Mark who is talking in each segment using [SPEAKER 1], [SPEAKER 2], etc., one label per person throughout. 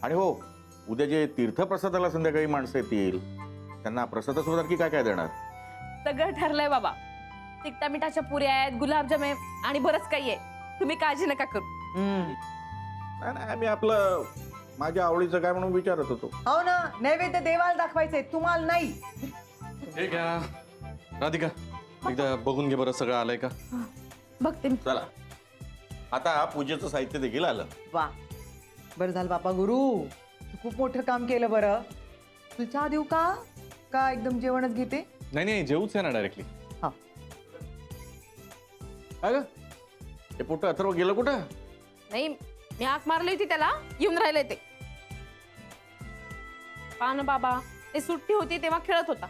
[SPEAKER 1] आणि हो, उद्या जे तीर्थप्रसादाला संध्याकाळी माणसं येतील त्यांना प्रसादासोबत की काय काय देणार?
[SPEAKER 2] सगळं ठरलंय बाबा. तिखटा मिठाच्या पुऱ्या आहेत, गुलाबजाम आहे आणि बरंच काही आहे. तुम्ही काळजी नका करू.
[SPEAKER 1] नाही नाही, मी आपलं माझ्या आवडीचं काय म्हणून विचारत होतो.
[SPEAKER 3] हो ना, नैवेद्य देवाला दाखवायचंय, तुम्हाला नाही.
[SPEAKER 4] हे घ्या राधिका, एकदा बघून घे बरं सगळं आलंय का.
[SPEAKER 2] बघते मी.
[SPEAKER 1] चला, आता पूजेचं साहित्य देखील आलं.
[SPEAKER 3] वा, बरं झालं बापा गुरु, तू खूप मोठं काम केलं. बरं, तू चहा देऊ का एकदम जेवणच घेते?
[SPEAKER 4] नाही नाही, जेवूच आहे ना डायरेक्टली.
[SPEAKER 3] हा.
[SPEAKER 1] काय ग, हे पोट अथर्व गेलं कुठं?
[SPEAKER 2] नाही, मी हाक मारली होती त्याला, येऊन राहिले ते. पान बाबा, ते सुट्टी होती तेव्हा खेळत होता.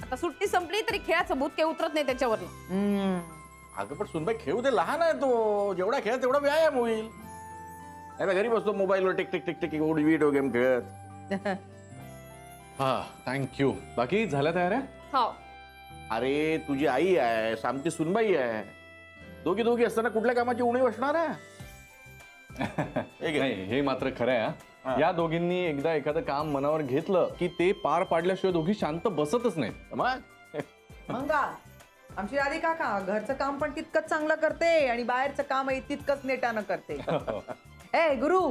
[SPEAKER 2] आता सुट्टी संपली तरी खेळाचं भूत काही उतरत नाही त्याच्यावरनं.
[SPEAKER 1] अगं पण सुनबाई, खेळू दे, लहान आहे तो. जेवढा खेळ तेवढा व्यायाम होईल. नाही घरी बसतो मोबाईलवर tick tick tick tick video game खेळत.
[SPEAKER 4] हा, थँक्यू. बाकी झाल्या तयाऱ्या?
[SPEAKER 2] हो.
[SPEAKER 1] अरे तुझी आई आहे, सामती सुनबाई आहे, दोघी दोघी असताना कुठल्या कामाची उणीव असणार आहे? हे घे.
[SPEAKER 4] नाही, हे मात्र खरं आहे हा. या दोघींनी एकदा एखादं काम मनावर घेतलं की ते पार पाडल्याशिवाय दोघी शांत बसतच नाहीत.
[SPEAKER 1] मग
[SPEAKER 3] मंगा, आमची राधिका का घरचं काम पण तितकंच चांगलं करते आणि बाहेरचं कामही तितकंच नेटानं करते. ए गुरु,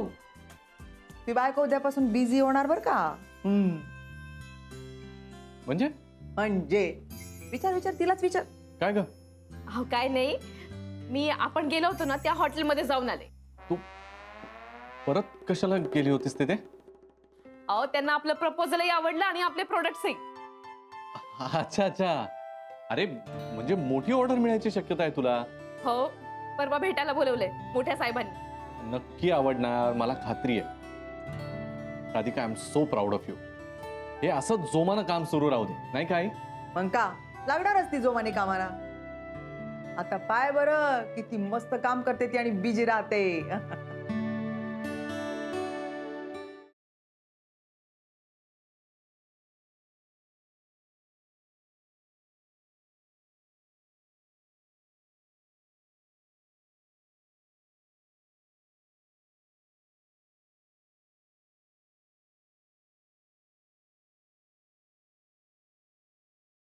[SPEAKER 3] ती बायको उद्यापासून बिझी होणार बर का.
[SPEAKER 4] म्हणजे
[SPEAKER 3] म्हणजे विचार विचार, तिलाच विचार.
[SPEAKER 4] काय ग?
[SPEAKER 2] अहो काय नाही, मी आपण गेलो होतो ना त्या हॉटेलमध्ये जाऊन आले.
[SPEAKER 4] तू परत कशाला गेली होतीस तिथे?
[SPEAKER 2] अहो त्यांना आपलं प्रपोजलही आवडलं आणि आपले प्रोडक्ट्सही.
[SPEAKER 4] अच्छा अच्छा. अरे म्हणजे मोठी ऑर्डर मिळायची शक्यता आहे तुला?
[SPEAKER 2] हो, परवा भेटायला बोलवलंय मोठ्या साहेबांनी.
[SPEAKER 4] नक्की आवडणार, मला खात्री आहे. Radhika, I am so proud of you. हे असं जोमानं काम सुरू राहू दे, नाही काय?
[SPEAKER 3] मग का लागणारच ती जोमाने कामाला. आता पाय बरं किती मस्त काम करते ती आणि बिजी राहते.